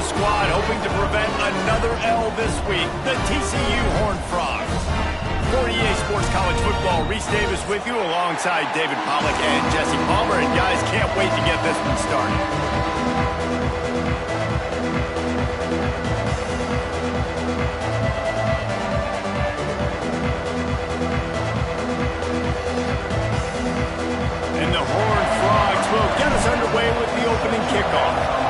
a squad hoping to prevent another L this week, the TCU Horned Frogs. For EA Sports College Football, Reese Davis with you alongside David Pollack and Jesse Palmer. And guys, can't wait to get this one started. And the Horned Frogs will get us underway with the opening kickoff.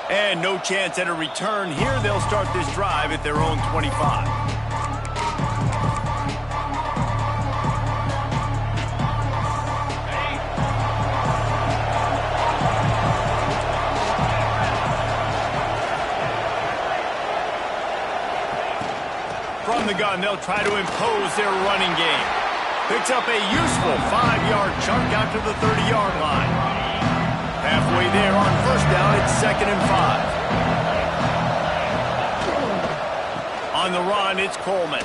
And no chance at a return here. They'll start this drive at their own 25. From the gun, they'll try to impose their running game. Picks up a useful 5-yard chunk out to the 30-yard line. Halfway there on first down, it's 2nd and 5. On the run, it's Coleman.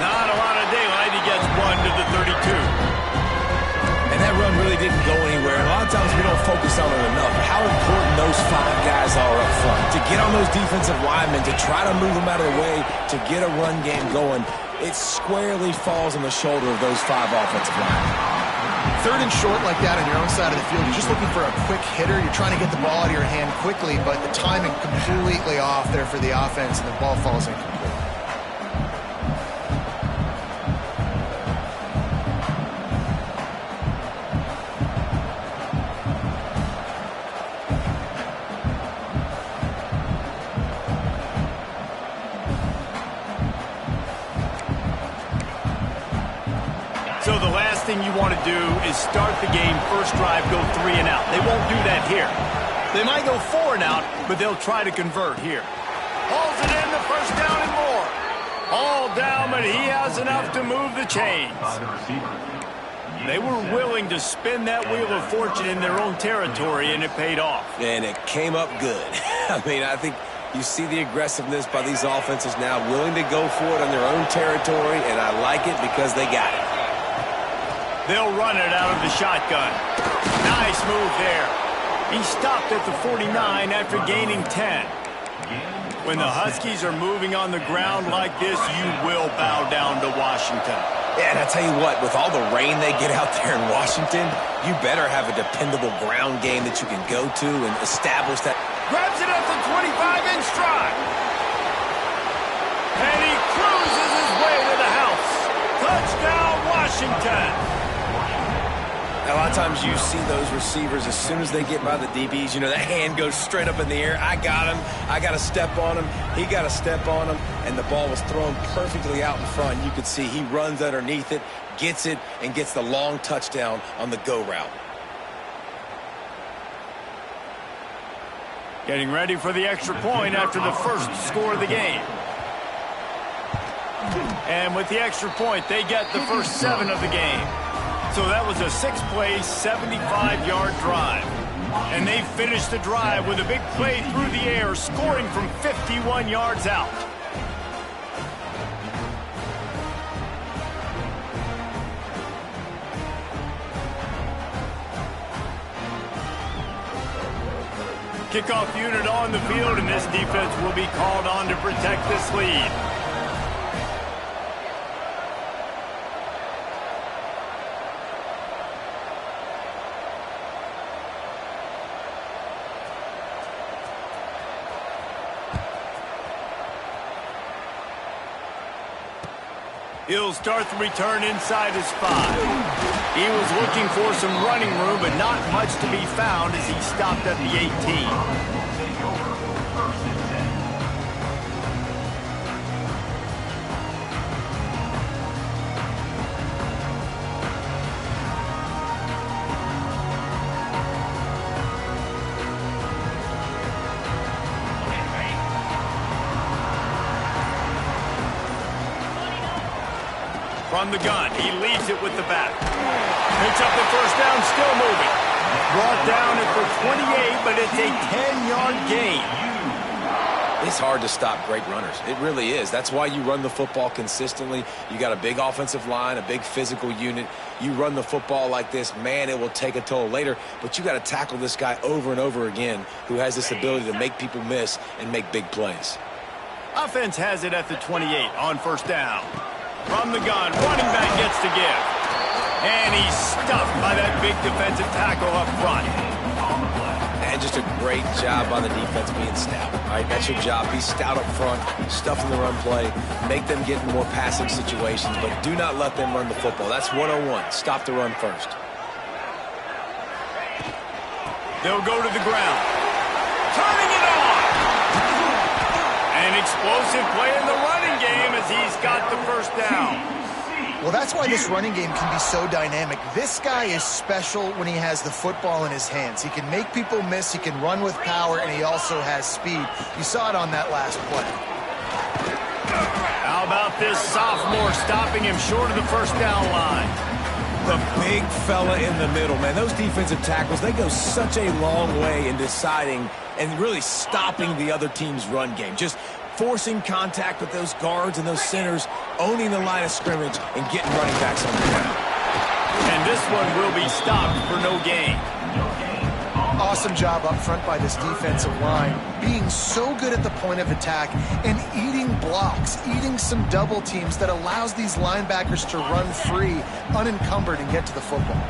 Not a lot of daylight. He gets 1 to the 32. And that run really didn't go anywhere. And a lot of times we don't focus on it enough. How important those 5 guys are up front. To get on those defensive linemen, to try to move them out of the way, to get a run game going, it squarely falls on the shoulder of those 5 offensive linemen. 3rd and short like that on your own side of the field, you're just looking for a quick hitter. You're trying to get the ball out of your hand quickly, but the timing completely off there for the offense, and the ball falls incomplete. So the last thing you want to do is start the game, first drive, go 3 and out. They won't do that here. They might go 4 and out, but they'll try to convert here. Hauls it in, the first down and more. All down, but he has enough to move the chains. They were willing to spin that wheel of fortune in their own territory, and it paid off. And it came up good. I mean, I think you see the aggressiveness by these offenses now, willing to go for it on their own territory, and I like it because they got it. They'll run it out of the shotgun. Nice move there. He stopped at the 49 after gaining 10. When the Huskies are moving on the ground like this, you will bow down to Washington. Yeah, and I tell you what, with all the rain they get out there in Washington, you better have a dependable ground game that you can go to and establish that. Grabs it at the 25 in stride. And he cruises his way to the house. Touchdown, Washington. A lot of times you see those receivers, as soon as they get by the DBs, you know, that hand goes straight up in the air. I got him. I got to step on him. He got to step on him. And the ball was thrown perfectly out in front. You could see he runs underneath it, gets it, and gets the long touchdown on the go route. Getting ready for the extra point after the first score of the game. And with the extra point, they get the first 7 of the game. So that was a 6-play, 75-yard drive. And they finished the drive with a big play through the air, scoring from 51 yards out. Kickoff unit on the field, and this defense will be called on to protect this lead. He'll start the return inside his 5. He was looking for some running room, but not much to be found as he stopped at the 18. From the gun, he leaves it with the back. Picks up the first down, still moving. Brought down at the 28, but it's a 10-yard gain. It's hard to stop great runners. It really is. That's why you run the football consistently. You got a big offensive line, a big physical unit. You run the football like this, man, it will take a toll later. But you got to tackle this guy over and over again who has this ability to make people miss and make big plays. Offense has it at the 28 on first down. From the gun, running back gets the give. And he's stuffed by that big defensive tackle up front. And just a great job by the defense being stout. All right, that's your job. Be stout up front, stuff in the run play, make them get in more passing situations, but do not let them run the football. That's 101. Stop the run first. They'll go to the ground. Turning it on. An explosive play in the running game as he's got the first down. Well, that's why this running game can be so dynamic. This guy is special when he has the football in his hands. He can make people miss, he can run with power, and he also has speed. You saw it on that last play. How about this sophomore stopping him short of the first down line? The big fella in the middle, man. Those defensive tackles, they go such a long way in deciding and really stopping the other team's run game. Just forcing contact with those guards and those centers, owning the line of scrimmage, and getting running backs on the ground. And this one will be stopped for no gain. Awesome job up front by this defensive line, being so good at the point of attack and eating blocks, eating some double teams that allows these linebackers to run free, unencumbered, and get to the football.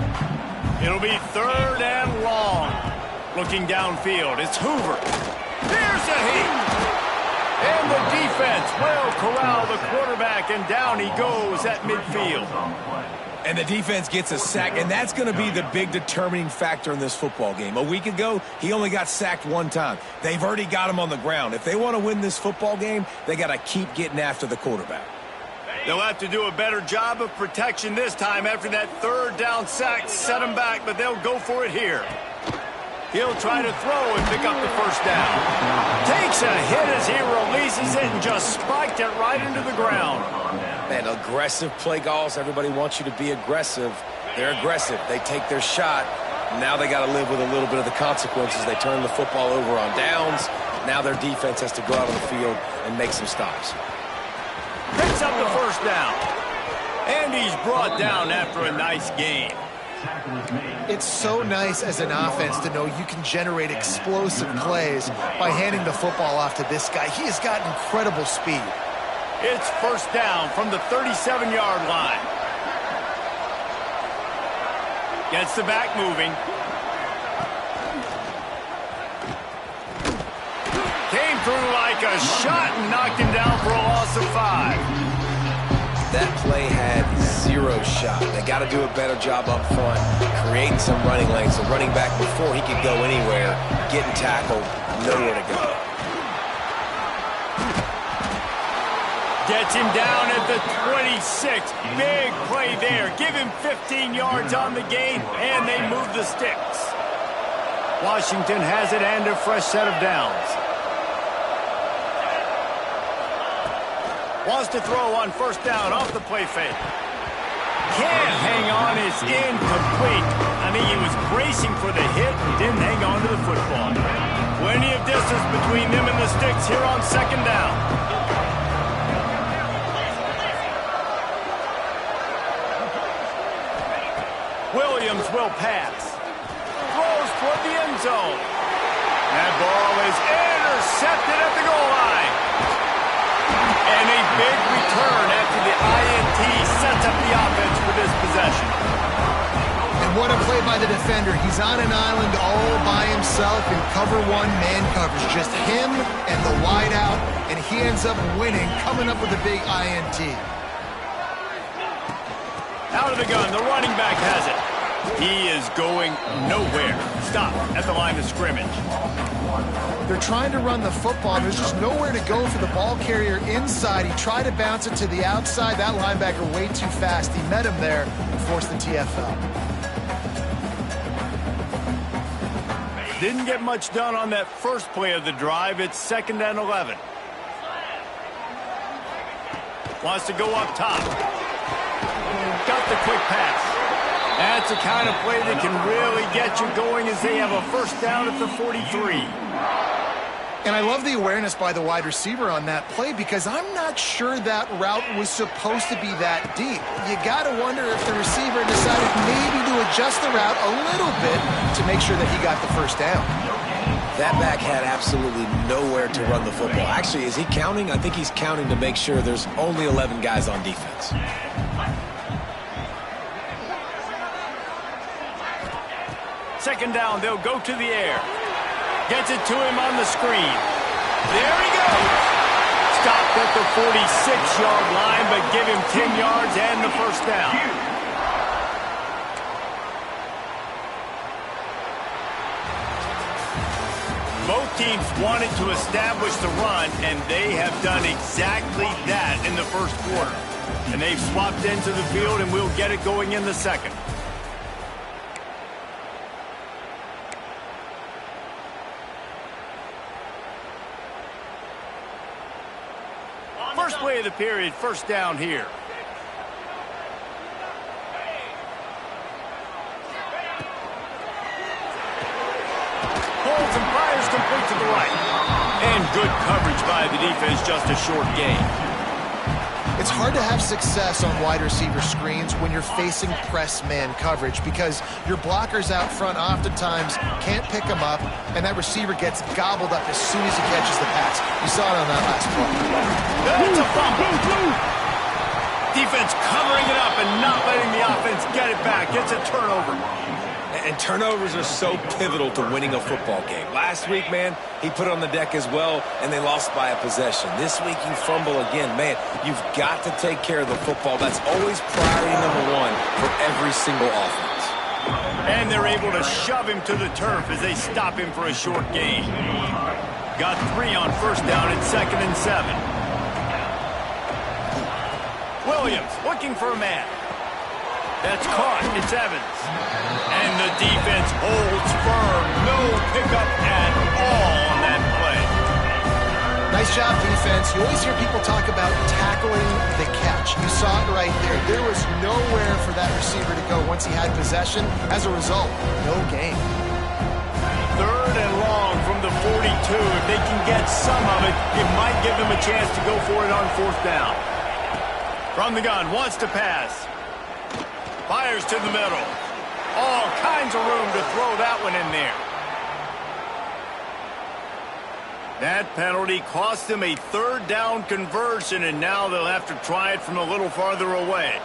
It'll be third and long. Looking downfield, it's Hoover. Here's a heat. And the defense will corral the quarterback, and down he goes at midfield. And the defense gets a sack, and that's going to be the big determining factor in this football game. A week ago, he only got sacked one time. They've already got him on the ground. If they want to win this football game, they got to keep getting after the quarterback. They'll have to do a better job of protection this time after that third down sack set him back, but they'll go for it here. He'll try to throw and pick up the first down. Takes a hit as he releases it and just spiked it right into the ground. Man, aggressive play calls. Everybody wants you to be aggressive. They're aggressive. They take their shot. Now they got to live with a little bit of the consequences. They turn the football over on downs. Now their defense has to go out on the field and make some stops. Picks up the first down. And he's brought down after a nice gain. It's so nice as an offense to know you can generate explosive plays by handing the football off to this guy. He has got incredible speed. It's first down from the 37-yard line. Gets the back moving. Came through like a shot and knocked him down for a loss of 5. That play had zero shot. They got to do a better job up front, creating some running lanes. The running back, before he could go anywhere, getting tackled, nowhere to go. Gets him down at the 26. Big play there. Give him 15 yards on the gain, and they move the sticks. Washington has it and a fresh set of downs. Wants to throw on first down off the play fake. Can't hang on, it's incomplete. I mean, he was bracing for the hit and didn't hang on to the football. Plenty of distance between them and the sticks here on second down. Williams will pass. Throws toward the end zone. That ball is intercepted at the goal line. And a big return after the INT sets up the offense for this possession. And what a play by the defender. He's on an island all by himself in cover one man coverage. Just him and the wideout, and he ends up winning, coming up with a big INT. Out of the gun, the running back has it. He is going nowhere. Stop at the line of scrimmage. They're trying to run the football. There's just nowhere to go for the ball carrier inside. He tried to bounce it to the outside. That linebacker way too fast. He met him there and forced the TFL. Didn't get much done on that first play of the drive. It's 2nd and 11. Wants to go up top. Got the quick pass. That's the kind of play that can really get you going as they have a first down at the 43. And I love the awareness by the wide receiver on that play because I'm not sure that route was supposed to be that deep. You got to wonder if the receiver decided maybe to adjust the route a little bit to make sure that he got the first down. That back had absolutely nowhere to run the football. Actually, is he counting? I think he's counting to make sure there's only 11 guys on defense. Second down, they'll go to the air. Gets it to him on the screen. There he goes. Stopped at the 46-yard line, but give him 10 yards and the first down. Both teams wanted to establish the run, and they have done exactly that in the first quarter. And they've swapped into the field, and we'll get it going in the second. First play of the period, first down here. Holds and fires complete to the right. And good coverage by the defense, just a short gain. It's hard to have success on wide receiver screens when you're facing press man coverage because your blockers out front oftentimes can't pick them up, and that receiver gets gobbled up as soon as he catches the pass. You saw it on that last play. That's a fumble. Defense covering it up and not letting the offense get it back. Gets a turnover. And turnovers are so pivotal to winning a football game. Last week, man, he put it on the deck as well, and they lost by a possession. This week, you fumble again. Man, you've got to take care of the football. That's always priority number one for every single offense. And they're able to shove him to the turf as they stop him for a short gain. Got 3 on first down and 2nd and 7. Williams looking for a man. That's caught. It's Evans. And the defense holds firm. No pickup at all on that play. Nice job, defense. You always hear people talk about tackling the catch. You saw it right there. There was nowhere for that receiver to go once he had possession. As a result, no gain. 3rd and long from the 42. If they can get some of it, it might give them a chance to go for it on 4th down. From the gun, wants to pass. Fires to the middle. All kinds of room to throw that one in there. That penalty cost them a 3rd down conversion, and now they'll have to try it from a little farther away.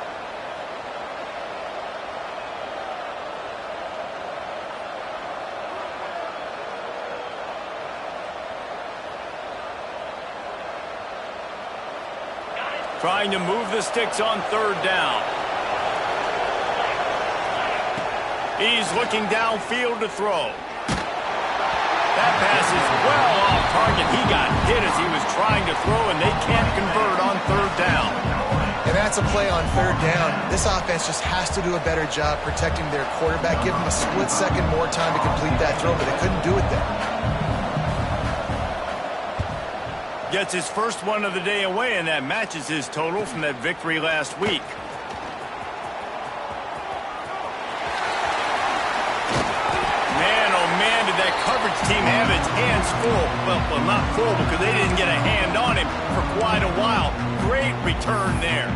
Trying to move the sticks on 3rd down. He's looking downfield to throw. That pass is well off target. He got hit as he was trying to throw, and they can't convert on 3rd down. And that's a play on 3rd down. This offense just has to do a better job protecting their quarterback. Give him a split second more time to complete that throw, but they couldn't do it there. Gets his first one of the day away, and that matches his total from that victory last week. That coverage team have its hands full. Well, not full because they didn't get a hand on him for quite a while. Great return there.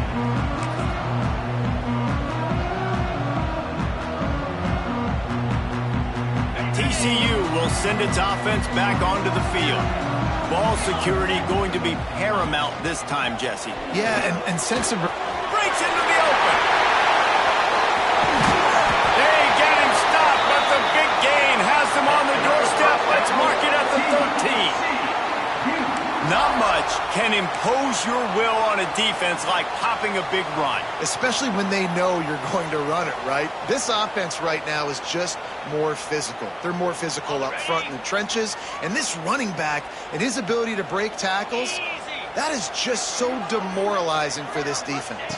TCU will send its offense back onto the field. Ball security going to be paramount this time, Jesse. Yeah, and sense of... Breaks into the open. They get him stopped, but the big gain has them on the doorstep. Let's mark it at the 13. Not much can impose your will on a defense like popping a big run. Especially when they know you're going to run it, right? This offense right now is just more physical. They're more physical up front in the trenches. And this running back and his ability to break tackles, that is just so demoralizing for this defense.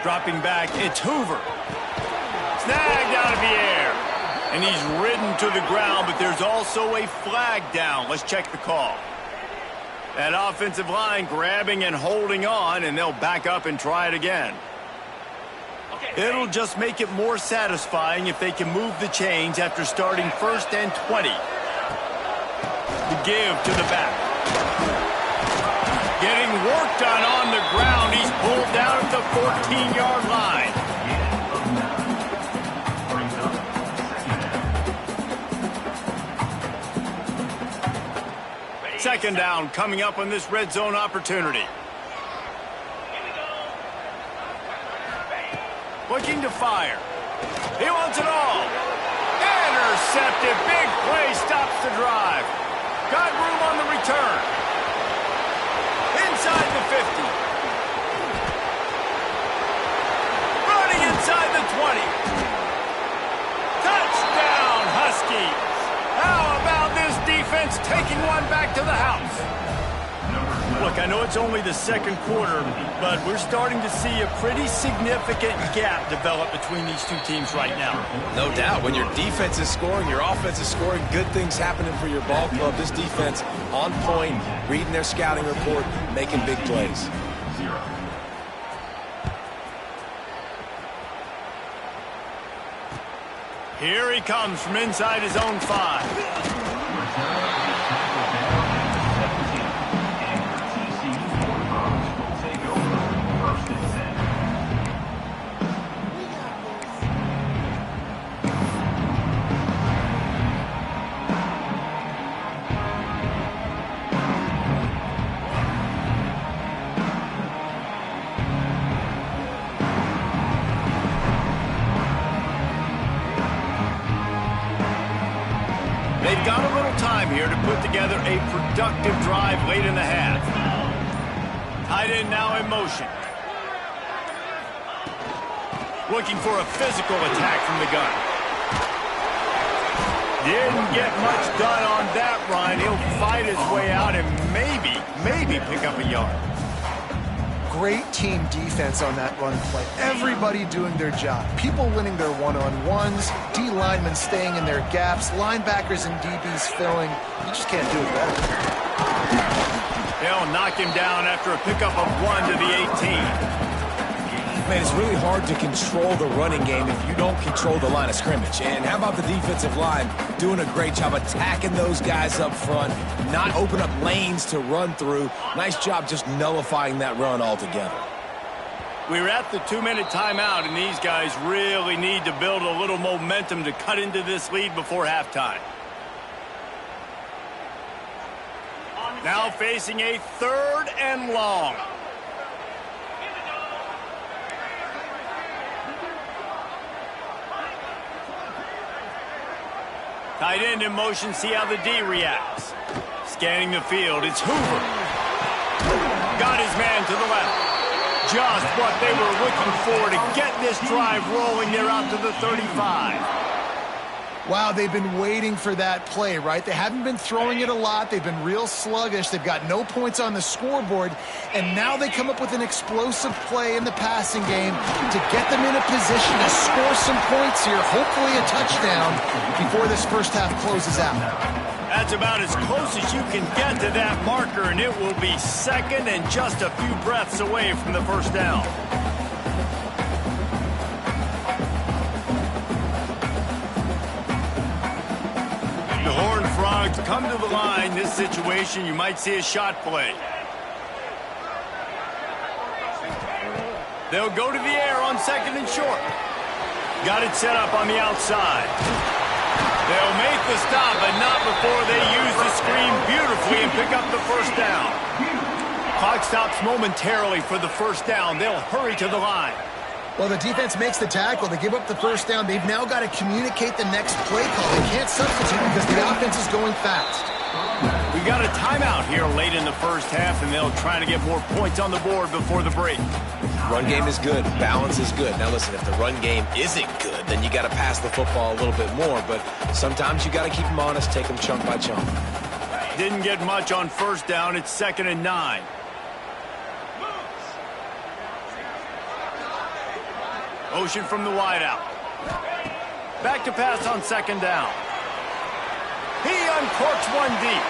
Dropping back, it's Hoover. Snagged out of the air. And he's ridden to the ground, but there's also a flag down. Let's check the call. That offensive line grabbing and holding on, and they'll back up and try it again. It'll just make it more satisfying if they can move the chains after starting 1st and 20. The give to the back. Getting work done on the ground. He's pulled down at the 14-yard line. Second down coming up on this red zone opportunity. Looking to fire. He wants it all. Intercepted. Big play stops the drive. Got room on the return. Inside the 50. Running inside the 20. Touchdown, Huskies. How about this defense taking one back to the house? Look, I know it's only the second quarter, but we're starting to see a pretty significant gap develop between these two teams right now. No doubt. When your defense is scoring, your offense is scoring, good things happening for your ball club. This defense on point, reading their scouting report, making big plays. Here he comes from inside his own 5. They've got a little time here to put together a productive drive late in the half. Tight end now in motion. Looking for a physical attack from the gun. Didn't get much done on that run. He'll fight his way out and maybe pick up a yard. Great team defense on that run play. Everybody doing their job. People winning their one-on-ones, D linemen staying in their gaps, linebackers and DBs filling. You just can't do it better. They'll knock him down after a pickup of 1 to the 18. Man, it's really hard to control the running game if you don't control the line of scrimmage. And how about the defensive line doing a great job attacking those guys up front, not open up lanes to run through. Nice job just nullifying that run altogether. We're at the 2-minute timeout, and these guys really need to build a little momentum to cut into this lead before halftime. Now facing a 3rd and long. Tight end in motion, see how the D reacts. Scanning the field, it's Hoover. Got his man to the left. Just what they were looking for to get this drive rolling. They're out to the 35. Wow, they've been waiting for that play, right? They haven't been throwing it a lot. They've been real sluggish. They've got no points on the scoreboard. And now they come up with an explosive play in the passing game to get them in a position to score some points here, hopefully a touchdown, before this first half closes out. That's about as close as you can get to that marker, and it will be second and just a few breaths away from the first down. The Horned Frogs come to the line. This situation, you might see a shot play. They'll go to the air on 2nd and short. Got it set up on the outside. They'll make the stop, but not before they use the screen beautifully and pick up the first down. Clock stops momentarily for the first down. They'll hurry to the line. Well, the defense makes the tackle. They give up the first down. They've now got to communicate the next play call. They can't substitute because the offense is going fast. We got a timeout here late in the first half, and they'll try to get more points on the board before the break. Run game is good. Balance is good. Now, listen, if the run game isn't good, then you got to pass the football a little bit more. But sometimes you got to keep them honest, take them chunk by chunk. Didn't get much on first down. It's 2nd and 9. Motion from the wideout. Back to pass on 2nd down. He uncorks one deep.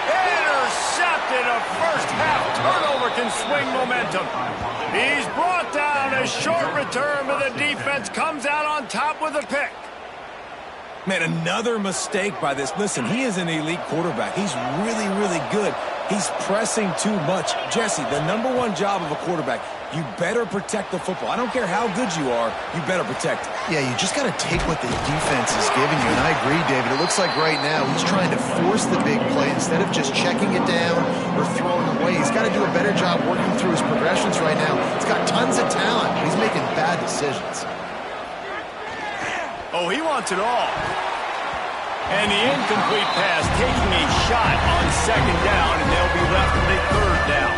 Intercepted. A first half turnover can swing momentum. He's brought down. A short return, but the defense comes out on top with a pick. Man, another mistake by this. Listen, he is an elite quarterback. He's really, really good. He's pressing too much. Jesse, the #1 job of a quarterback, you better protect the football. I don't care how good you are, you better protect it. Yeah, you just got to take what the defense is giving you, and I agree, David. It looks like right now he's trying to force the big play instead of just checking it down or throwing away. He's got to do a better job working through his progressions right now. He's got tons of talent, but he's making bad decisions. Oh, he wants it all. And the incomplete pass taking a shot on 2nd down, and they'll be left with a 3rd down.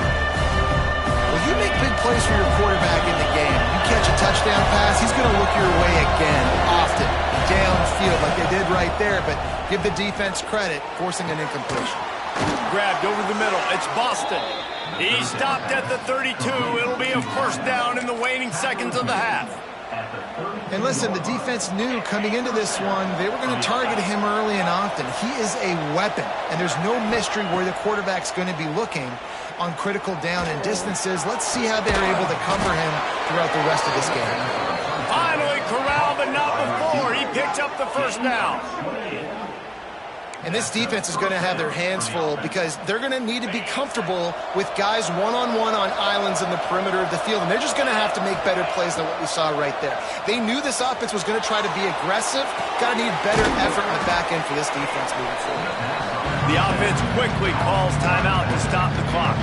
Well, you make big plays for your quarterback in the game. You catch a touchdown pass, he's going to look your way again, often, downfield like they did right there, but give the defense credit, forcing an incompletion. Grabbed over the middle. It's Boston. He stopped at the 32. It'll be a 1st down in the waning seconds of the half. And listen, the defense knew coming into this one, they were going to target him early and often. He is a weapon, and there's no mystery where the quarterback's going to be looking on critical down and distances. Let's see how they're able to cover him throughout the rest of this game. Finally corralled, but not before. He picked up the 1st down. And this defense is going to have their hands full because they're going to need to be comfortable with guys one-on-one on islands in the perimeter of the field. And they're just going to have to make better plays than what we saw right there. They knew this offense was going to try to be aggressive. Got to need better effort in the back end for this defense moving forward. The offense quickly calls timeout to stop the clock.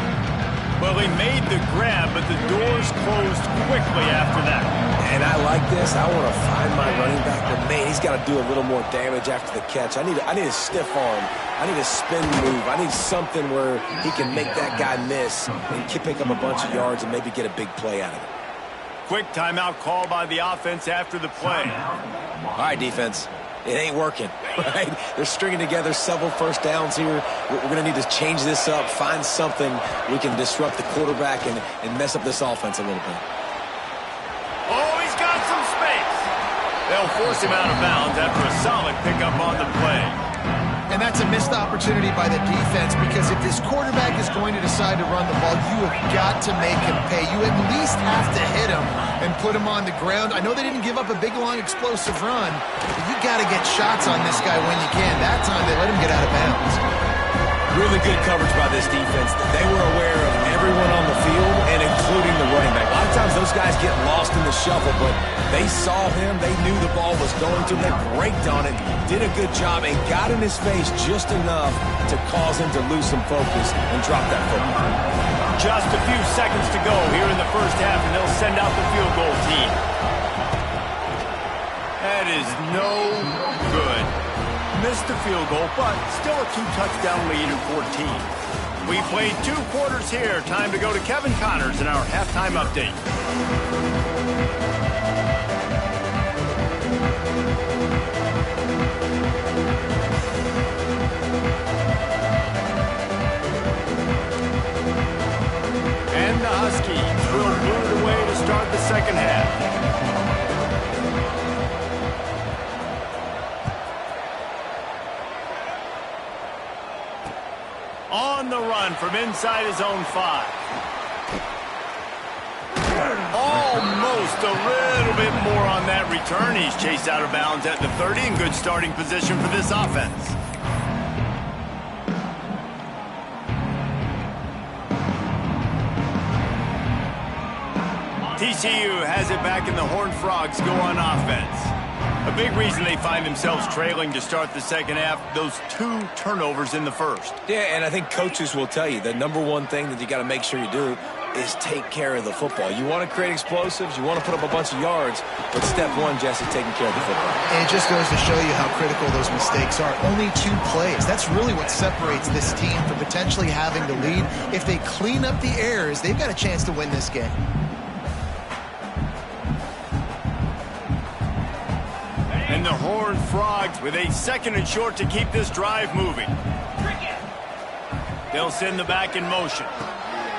Well, he made the grab, but the doors closed quickly after that. And I like this. I want to find my running back, but man, he's got to do a little more damage after the catch. I need a stiff arm. I need a spin move. I need something where he can make that guy miss and pick up a bunch of yards and maybe get a big play out of it. Quick timeout call by the offense after the play. All right, defense. It ain't working, right? They're stringing together several 1st downs here. We're going to need to change this up, find something we can disrupt the quarterback and mess up this offense a little bit. Oh, he's got some space. They'll force him out of bounds after a solid pickup on the play. And that's a missed opportunity by the defense because if this quarterback is going to decide to run the ball, you have got to make him pay. You at least have to hit him and put him on the ground. I know they didn't give up a big, long, explosive run, but you got to get shots on this guy when you can. That time they let him get out of bounds. Really good coverage by this defense. They were aware of everyone on the field and including the running back. A lot of times those guys get lost in the shuffle, but they saw him. They knew the ball was going to. They braked on it, did a good job, and got in his face just enough to cause him to lose some focus and drop that football. Just a few seconds to go here in the 1st half, and they'll send out the field goal team. That is no good. Missed the field goal, but still a 2-touchdown lead at 14. We played 2 quarters here. Time to go to Kevin Connors in our halftime update. And the Huskies will move it away to start the 2nd half. On the run from inside his own 5. Almost a little bit more on that return. He's chased out of bounds at the 30 in good starting position for this offense. TCU has it back, and the Horned Frogs go on offense. A big reason they find themselves trailing to start the 2nd half, those 2 turnovers in the 1st. Yeah, and I think coaches will tell you the #1 thing that you got to make sure you do is take care of the football. You want to create explosives, you want to put up a bunch of yards, but step 1, Jesse, taking care of the football. And it just goes to show you how critical those mistakes are. Only 2 plays. That's really what separates this team from potentially having the lead. If they clean up the errors, they've got a chance to win this game. And the Horned Frogs with a 2nd and short to keep this drive moving. They'll send the back in motion.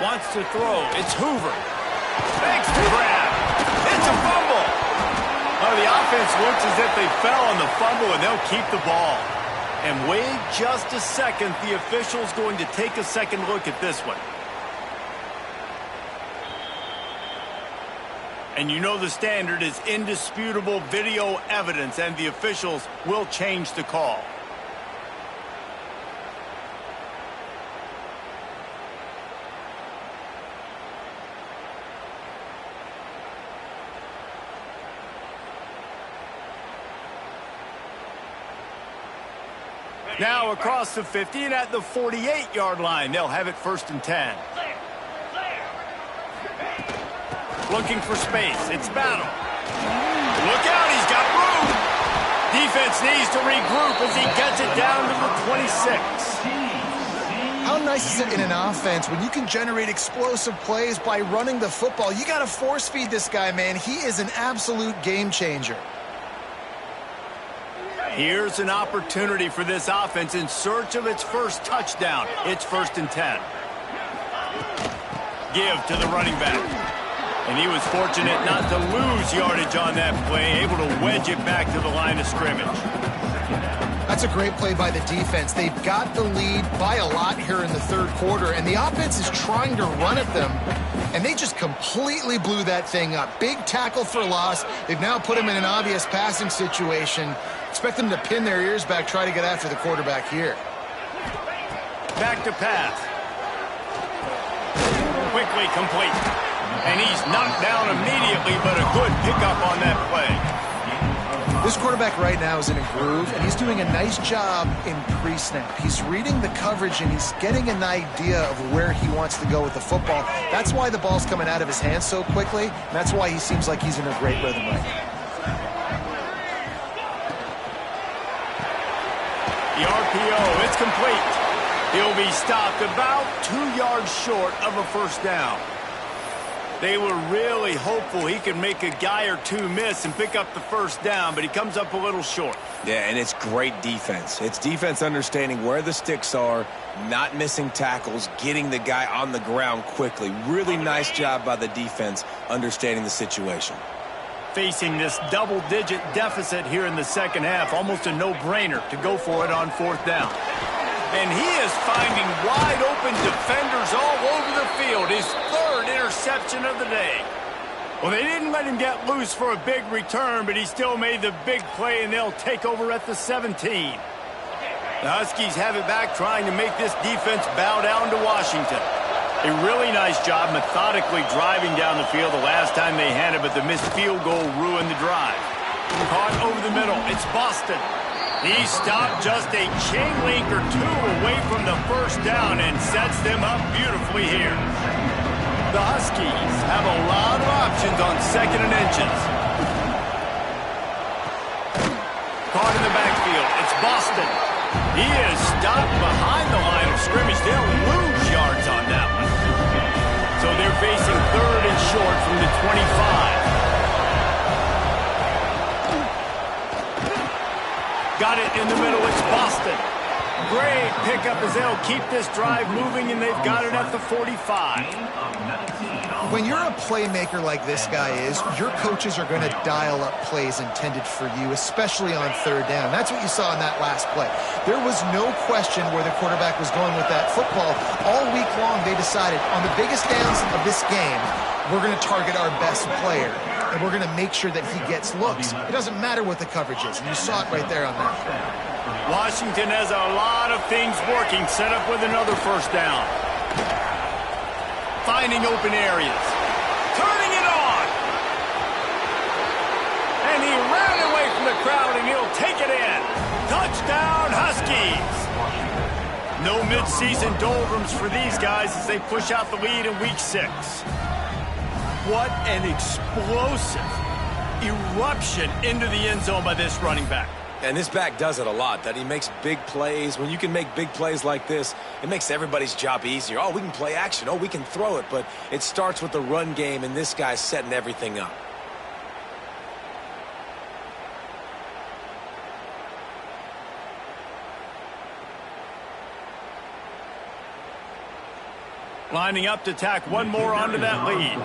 Wants to throw. It's Hoover. Makes the grab. It's a fumble. Oh, the offense looks as if they fell on the fumble, and they'll keep the ball. And wait just a second. The official's going to take a second look at this one. And you know the standard is indisputable video evidence, and the officials will change the call. Now across the 50 and at the 48-yard line, they'll have it 1st and 10. Looking for space. It's Battle. Look out, he's got room. Defense needs to regroup as he gets it down to the 26. How nice is it in an offense when you can generate explosive plays by running the football? You got to force feed this guy, man. He is an absolute game changer. Here's an opportunity for this offense in search of its first touchdown. It's 1st and 10. Give to the running back. And he was fortunate not to lose yardage on that play, able to wedge it back to the line of scrimmage. That's a great play by the defense. They've got the lead by a lot here in the 3rd quarter, and the offense is trying to run at them, and they just completely blew that thing up. Big tackle for loss. They've now put him in an obvious passing situation. Expect them to pin their ears back, try to get after the quarterback here. Back to pass. Quickly complete. And he's knocked down immediately, but a good pickup on that play. This quarterback right now is in a groove, and he's doing a nice job in pre-snap. He's reading the coverage, and he's getting an idea of where he wants to go with the football. That's why the ball's coming out of his hands so quickly, and that's why he seems like he's in a great rhythm right now. The RPO, it's complete. He'll be stopped about 2 yards short of a 1st down. They were really hopeful he could make a guy or two miss and pick up the 1st down, but he comes up a little short. Yeah, and it's great defense. It's defense understanding where the sticks are, not missing tackles, getting the guy on the ground quickly. Really nice job by the defense understanding the situation. Facing this double-digit deficit here in the 2nd half, almost a no-brainer to go for it on 4th down. And he is finding wide-open defenders all over the field. His 3rd interception of the day. Well, they didn't let him get loose for a big return, but he still made the big play, and they'll take over at the 17. The Huskies have it back, trying to make this defense bow down to Washington. A really nice job methodically driving down the field the last time they had it, but the missed field goal ruined the drive. Caught over the middle. It's Boston. He stopped just a chain link or two away from the 1st down and sets them up beautifully here. The Huskies have a lot of options on 2nd and inches. Caught in the backfield. It's Boston. He is stopped behind the line of scrimmage. They'll lose yards on that one. So they're facing 3rd and short from the 25. Got it in the middle. It's Boston. Great pickup as they'll keep this drive moving, and they've got it at the 45. When you're a playmaker like this guy is, your coaches are going to dial up plays intended for you, especially on 3rd down. That's what you saw in that last play. There was no question where the quarterback was going with that football. All week long, they decided on the biggest downs of this game, we're going to target our best player, and we're going to make sure that he gets looks. It doesn't matter what the coverage is, and you saw it right there on that play. Washington has a lot of things working, set up with another 1st down. Finding open areas. Turning it on. And he ran away from the crowd, and he'll take it in. Touchdown, Huskies. No midseason doldrums for these guys as they push out the lead in Week 6. What an explosive eruption into the end zone by this running back. And this back does it a lot, that he makes big plays. When you can make big plays like this, it makes everybody's job easier. Oh, we can play action. Oh, we can throw it. But it starts with the run game, and this guy's setting everything up. Lining up to tack one more onto that lead.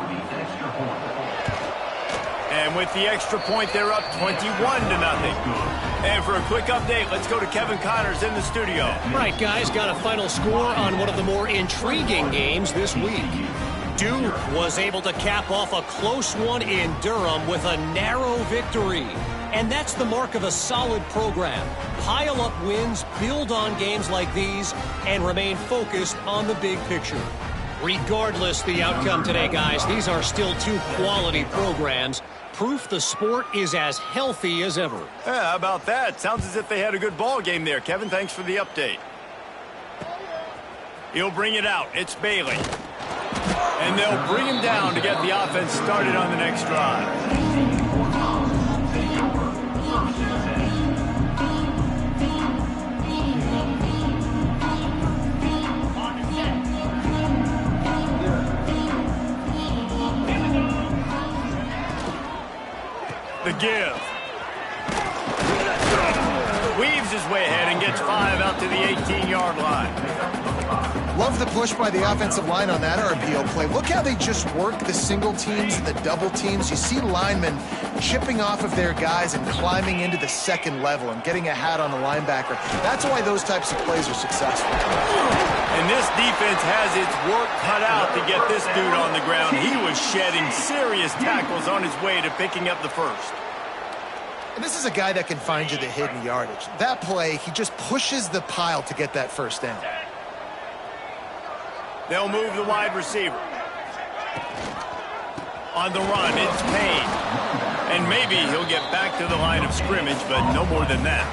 And with the extra point, they're up 21-0. And for a quick update, let's go to Kevin Connors in the studio. Right, guys, got a final score on one of the more intriguing games this week. Duke was able to cap off a close one in Durham with a narrow victory. And that's the mark of a solid program. Pile up wins, build on games like these, and remain focused on the big picture. Regardless the outcome today, guys, these are still two quality programs. Proof the sport is as healthy as ever. Yeah, how about that? Sounds as if they had a good ball game there. Kevin, thanks for the update. He'll bring it out. It's Bailey. And they'll bring him down to get the offense started on the next drive. The give. Weaves his way ahead and gets 5 out to the 18-yard line. Love the push by the offensive line on that RPO play. Look how they just work the single teams and the double teams. You see linemen chipping off of their guys and climbing into the second level and getting a hat on the linebacker. That's why those types of plays are successful. And this defense has its work cut out to get this dude on the ground. He was shedding serious tackles on his way to picking up the first. And this is a guy that can find you the hidden yardage. That play, he just pushes the pile to get that first down. They'll move the wide receiver. On the run, it's Payne. And maybe he'll get back to the line of scrimmage, but no more than that.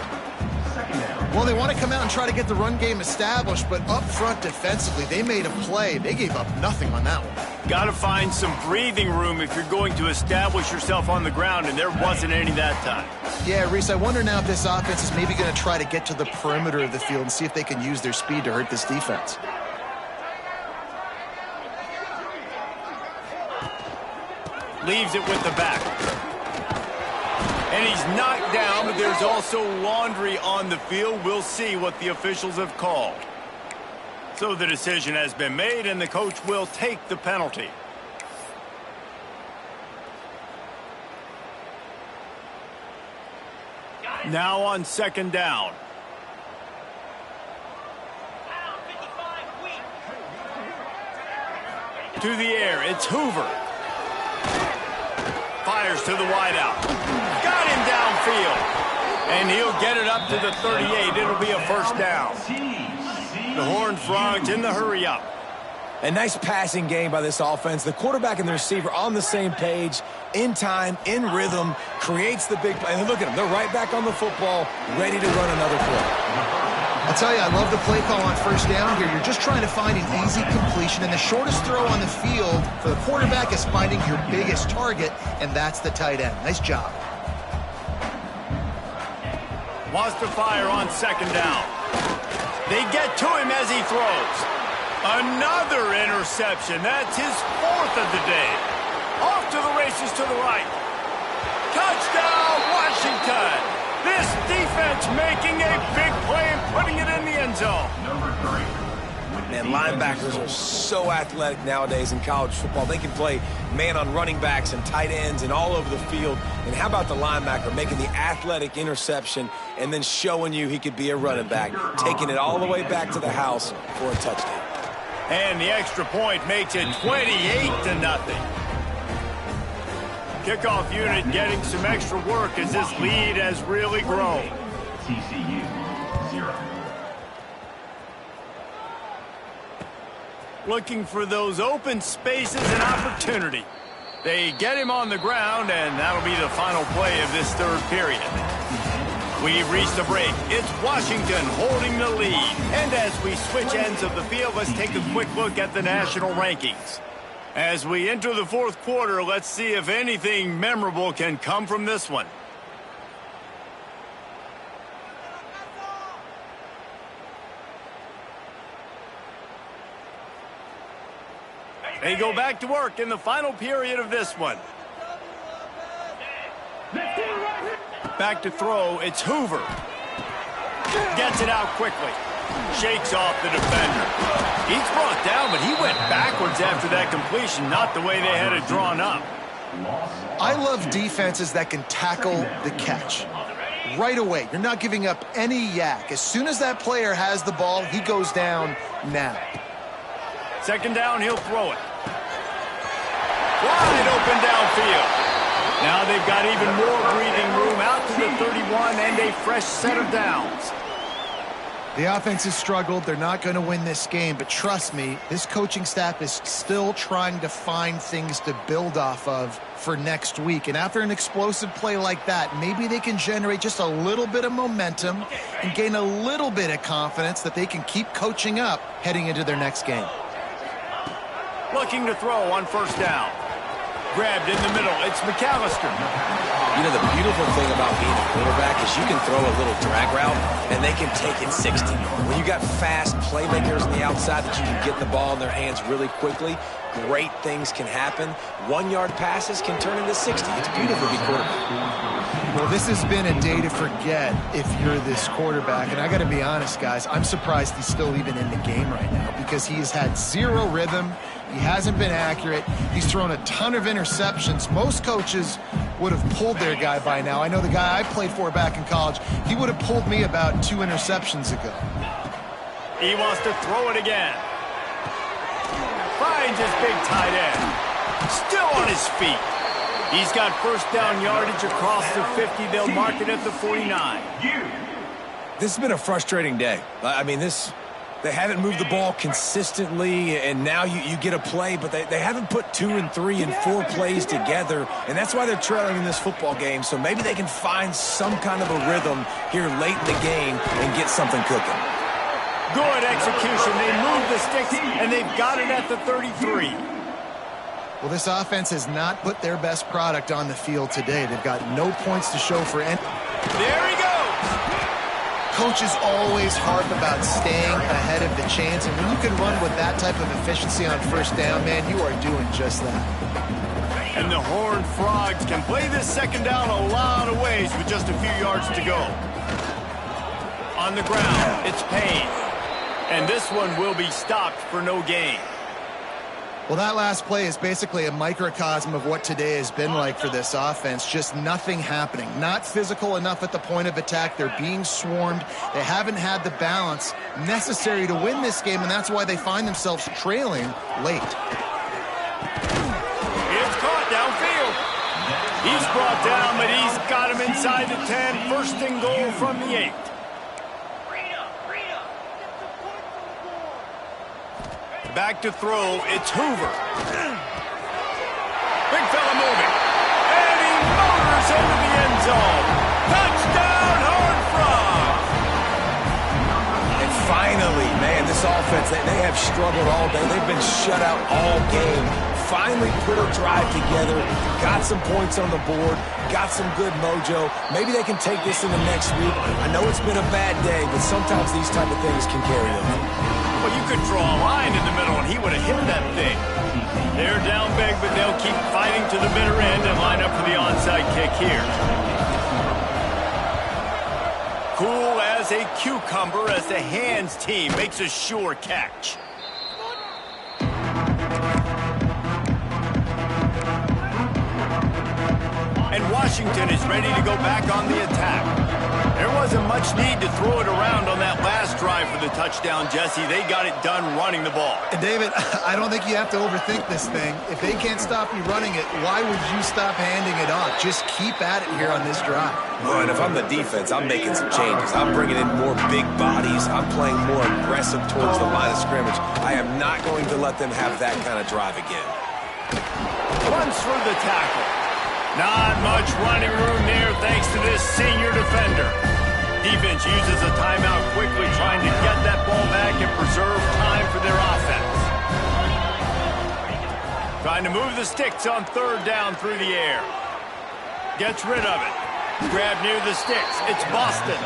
Well, they want to come out and try to get the run game established, but up front defensively, they made a play. They gave up nothing on that one. Got to find some breathing room if you're going to establish yourself on the ground, and there wasn't any that time. Yeah, Reese, I wonder now if this offense is maybe going to try to get to the perimeter of the field and see if they can use their speed to hurt this defense. Leaves it with the back. And he's knocked down, but there's also laundry on the field. We'll see what the officials have called. So the decision has been made, and the coach will take the penalty. Now on second down. To the air, it's Hoover. Fires to the wideout. Got him downfield. And he'll get it up to the 38. It'll be a first down. The Horned Frogs in the hurry-up. A nice passing game by this offense. The quarterback and the receiver on the same page, in time, in rhythm, creates the big play. And look at them. They're right back on the football, ready to run another play. I'll tell you, I love the play call on first down here. You're just trying to find an easy completion, and the shortest throw on the field for the quarterback is finding your biggest target, and that's the tight end. Nice job. Wants to fire on second down. They get to him as he throws. Another interception. That's his 4th of the day. Off to the races to the right. Touchdown, Washington. This defense making a big play and putting it in the end zone. Man, linebackers are so athletic nowadays in college football. They can play man on running backs and tight ends and all over the field. And how about the linebacker making the athletic interception and then showing you he could be a running back, taking it all the way back to the house for a touchdown. And the extra point makes it 28-0. Kickoff unit getting some extra work as this lead has really grown. TCU 0. Looking for those open spaces and opportunity. They get him on the ground, and that'll be the final play of this third period. We've reached a break. It's Washington holding the lead. And as we switch ends of the field, let's take a quick look at the national rankings. As we enter the fourth quarter, let's see if anything memorable can come from this one. They go back to work in the final period of this one. Back to throw, it's Hoover. Gets it out quickly. Shakes off the defender. He's brought down, but he went backwards after that completion, not the way they had it drawn up. I love defenses that can tackle the catch. Right away, you're not giving up any yak. As soon as that player has the ball, he goes down now. Second down, he'll throw it. Wide open downfield. Now they've got even more breathing room out to the 31 and a fresh set of downs. The offense has struggled. They're not going to win this game, but trust me, this coaching staff is still trying to find things to build off of for next week. And after an explosive play like that, maybe they can generate just a little bit of momentum and gain a little bit of confidence that they can keep coaching up heading into their next game. Looking to throw on first down. Grabbed in the middle. It's McAllister. You know, the beautiful thing about being a quarterback is you can throw a little drag route, and they can take it 60. When you got fast playmakers on the outside that you can get the ball in their hands really quickly, great things can happen. 1-yard passes can turn into 60. It's beautiful to be quarterback. Well, this has been a day to forget if you're this quarterback. And I got to be honest, guys, I'm surprised he's still even in the game right now because he has had zero rhythm. He hasn't been accurate. He's thrown a ton of interceptions. Most coaches would have pulled their guy by now. I know the guy I played for back in college, he would have pulled me about 2 interceptions ago. He wants to throw it again. Finds his big tight end. Still on his feet. He's got first down yardage across the 50. They'll mark it at the 49. This has been a frustrating day. I mean, they haven't moved the ball consistently, and now you get a play, but they haven't put 2 and 3 and 4 plays together, and that's why they're trailing in this football game. So maybe they can find some kind of a rhythm here late in the game and get something cooking. Good execution. They move the sticks, and they've got it at the 33. Well, this offense has not put their best product on the field today. They've got no points to show for any. There he goes. Coaches always harp about staying ahead of the chains, and when you can run with that type of efficiency on first down, man, you are doing just that. And the Horned Frogs can play this second down a lot of ways with just a few yards to go. On the ground, it's Payne. And this one will be stopped for no gain. Well, that last play is basically a microcosm of what today has been like for this offense. Just nothing happening. Not physical enough at the point of attack. They're being swarmed. They haven't had the balance necessary to win this game, and that's why they find themselves trailing late. It's caught downfield. He's brought down, but he's got him inside the 10. First and goal from the 8. Back to throw, it's Hoover. Big fella moving. And he motors into the end zone. Touchdown, Horned Frogs. And finally, man, this offense, they have struggled all day. They've been shut out all game. Finally put a drive together, got some points on the board, got some good mojo. Maybe they can take this in the next week. I know it's been a bad day, but sometimes these type of things can carry over. Well, you could draw a line in the middle, and he would have hit that thing. They're down big, but they'll keep fighting to the bitter end and line up for the onside kick here. Cool as a cucumber as the hands team makes a sure catch. And Washington is ready to go back on the attack. There wasn't much need to throw it around on that last drive for the touchdown, Jesse. They got it done running the ball. And David, I don't think you have to overthink this thing. If they can't stop you running it, why would you stop handing it off? Just keep at it here on this drive. Well, and if I'm the defense, I'm making some changes. I'm bringing in more big bodies. I'm playing more aggressive towards the line of scrimmage. I am not going to let them have that kind of drive again. Runs through the tackle. Not much running room there thanks to this senior defender. Defense uses a timeout quickly, trying to get that ball back and preserve time for their offense. Trying to move the sticks on third down through the air. Gets rid of it. Grab near the sticks. It's Boston.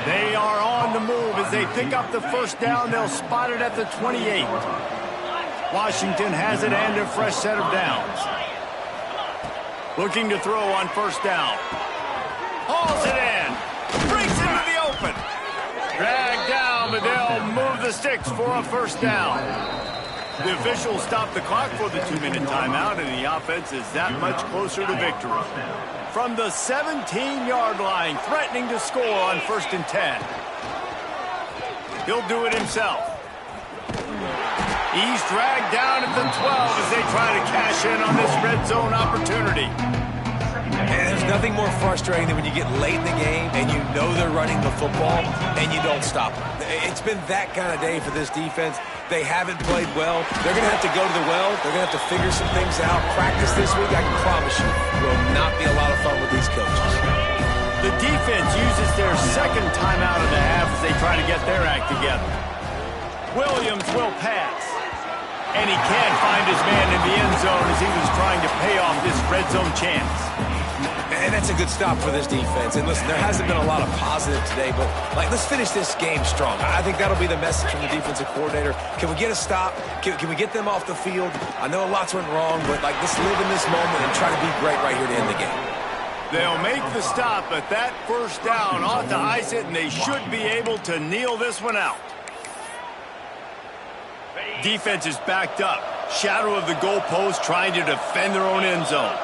They are on the move as they pick up the first down. They'll spot it at the 28. Washington has it and a fresh set of downs. Looking to throw on first down. Hauls it in. Breaks into the open. Dragged down, but they'll move the sticks for a first down. The officials stop the clock for the 2-minute timeout, and the offense is that much closer to victory. From the 17-yard line, threatening to score on first and 10. He'll do it himself. He's dragged down at the 12 as they try to cash in on this red zone opportunity. And there's nothing more frustrating than when you get late in the game and you know they're running the football and you don't stop them. It's been that kind of day for this defense. They haven't played well. They're going to have to go to the well. They're going to have to figure some things out. Practice this week, I can promise you, will not be a lot of fun with these coaches. The defense uses their second timeout of the half as they try to get their act together. Williams will pass. And he can't find his man in the end zone as he was trying to pay off this red zone chance. And that's a good stop for this defense. And listen, there hasn't been a lot of positive today, but let's finish this game strong. I think that'll be the message from the defensive coordinator. Can we get a stop? Can we get them off the field? I know lots went wrong, but let's live in this moment and try to be great right here to end the game. They'll make the stop, but that first down ought to ice it, and they should be able to kneel this one out. Defense is backed up. Shadow of the goalpost trying to defend their own end zone.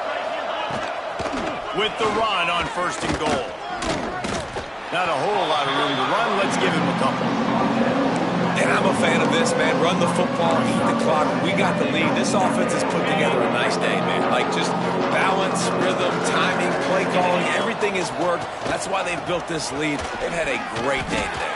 With the run on 1st and goal. Not a whole lot of room to run. Let's give him a couple. And I'm a fan of this, man. Run the football, eat the clock. We got the lead. This offense has put together a nice day, man. Just balance, rhythm, timing, play calling. Everything has worked. That's why they've built this lead. They've had a great day today.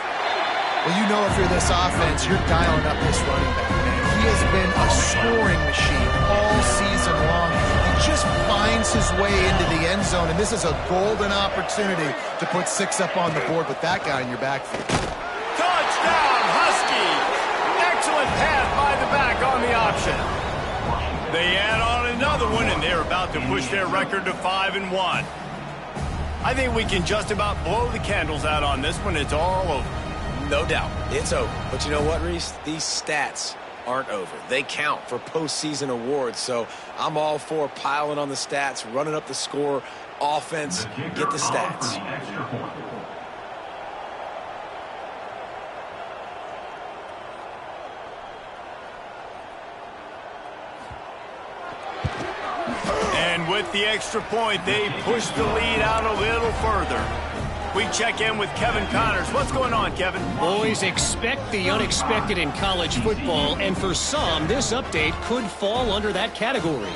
Well, you know if you're this offense, you're dialing up this running back, man. He has been a scoring machine all season long. He just finds his way into the end zone, and this is a golden opportunity to put 6 up on the board with that guy in your backfield. Touchdown, Huskies! Excellent pass by the back on the option. They add on another one, and they're about to push their record to 5-1. I think we can just about blow the candles out on this one. It's all over. No doubt. It's over. But you know what, Reese? These stats aren't over. They count for postseason awards. So I'm all for piling on the stats, running up the score, offense, get the stats. And with the extra point, they push the lead out a little further. We check in with Kevin Connors. What's going on, Kevin? Boys, expect the unexpected in college football, and for some, this update could fall under that category.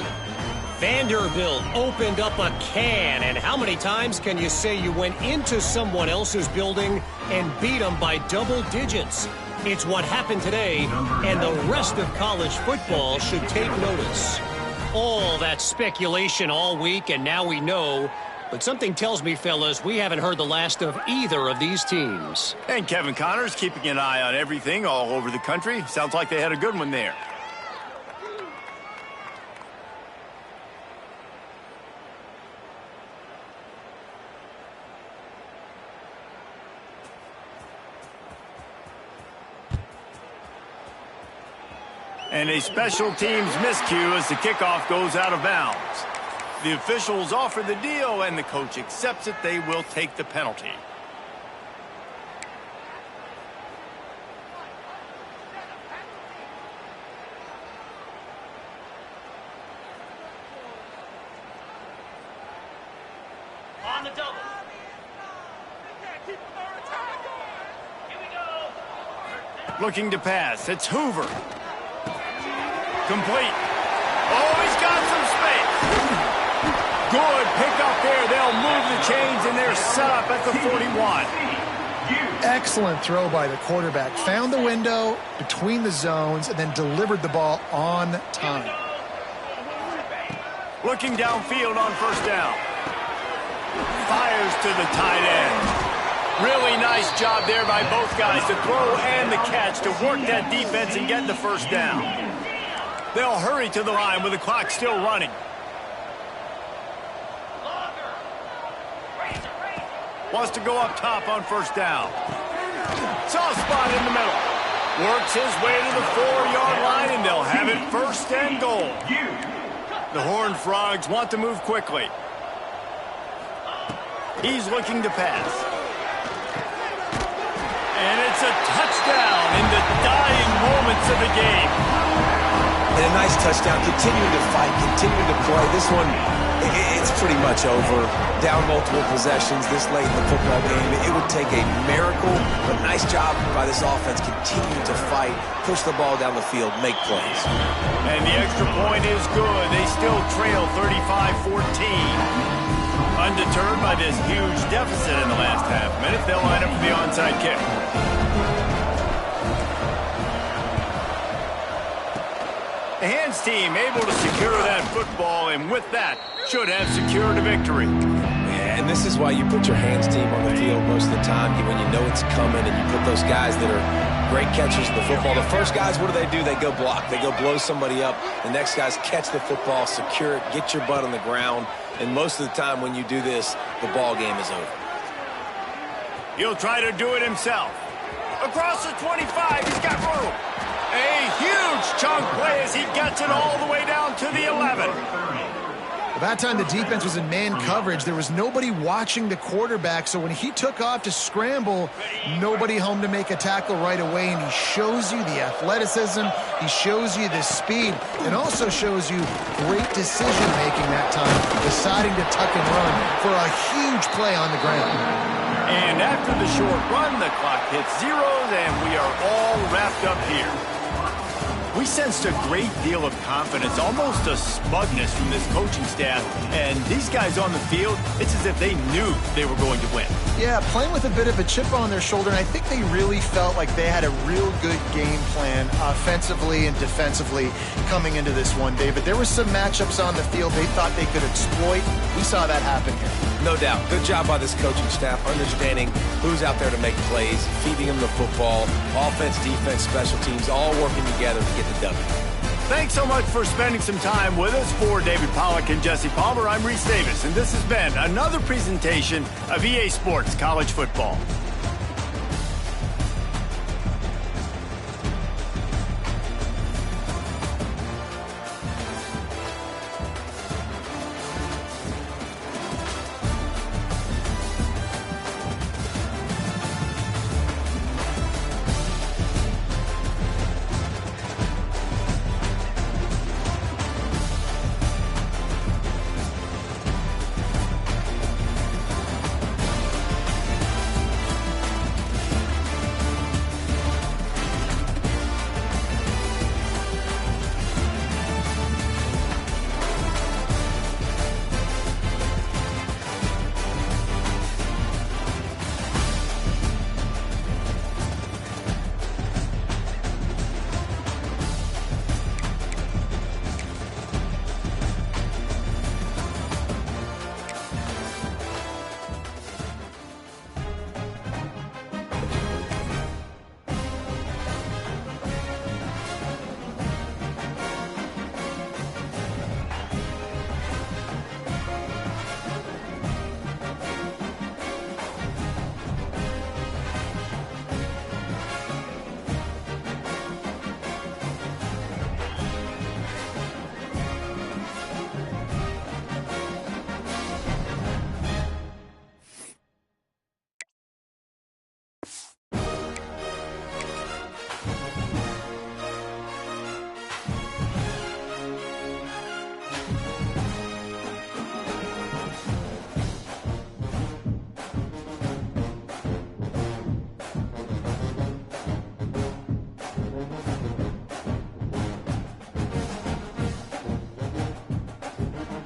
Vanderbilt opened up a can, and how many times can you say you went into someone else's building and beat them by double digits? It's what happened today, and the rest of college football should take notice. All that speculation all week, and now we know. But something tells me, fellas, we haven't heard the last of either of these teams. And Kevin Connors keeping an eye on everything all over the country. Sounds like they had a good one there. And a special teams miscue as the kickoff goes out of bounds. The officials offer the deal, and the coach accepts it. They will take the penalty. On the double. Here we go. Looking to pass. It's Hoover. Complete. Oh, he's got some space. Good pick up there. They'll move the chains, and they're set up at the 41. Excellent throw by the quarterback. Found the window between the zones and then delivered the ball on time. Looking downfield on 1st down. Fires to the tight end. Really nice job there by both guys to throw and the catch to work that defense and get the 1st down. They'll hurry to the line with the clock still running. Wants to go up top on 1st down. Soft spot in the middle. Works his way to the 4-yard line, and they'll have it 1st and goal. The Horned Frogs want to move quickly. He's looking to pass. And it's a touchdown in the dying moments of the game. And a nice touchdown, continuing to fight, continuing to play. This one, it's pretty much over. Down multiple possessions this late in the football game. It would take a miracle, but nice job by this offense continuing to fight, push the ball down the field, make plays. And the extra point is good. They still trail 35-14. Undeterred by this huge deficit in the last half minute, they'll line up for the onside kick. The hands team able to secure that football, and with that, should have secured a victory. Yeah, and this is why you put your hands team on the field most of the time when you know it's coming, and you put those guys that are great catchers of the football. The first guys, what do? They go block. They go blow somebody up. The next guys catch the football, secure it, get your butt on the ground, and most of the time when you do this, the ball game is over. He'll try to do it himself. Across the 25, he's got room. A huge chunk play as he gets it all the way down to the 11. Well, that time the defense was in man coverage. There was nobody watching the quarterback, so when he took off to scramble, nobody home to make a tackle right away, and he shows you the athleticism, he shows you the speed, and also shows you great decision-making that time, deciding to tuck and run for a huge play on the ground. And after the short run, the clock hits zeros, and we are all wrapped up here. We sensed a great deal of confidence, almost a smugness from this coaching staff. And these guys on the field, it's as if they knew they were going to win. Yeah, playing with a bit of a chip on their shoulder, and I think they really felt like they had a real good game plan offensively and defensively coming into this one, David. There were some matchups on the field they thought they could exploit. We saw that happen here. No doubt. Good job by this coaching staff, understanding who's out there to make plays, feeding them the football, offense, defense, special teams, all working together to get the W. Thanks so much for spending some time with us. For David Pollack and Jesse Palmer, I'm Reese Davis, and this has been another presentation of EA Sports College Football.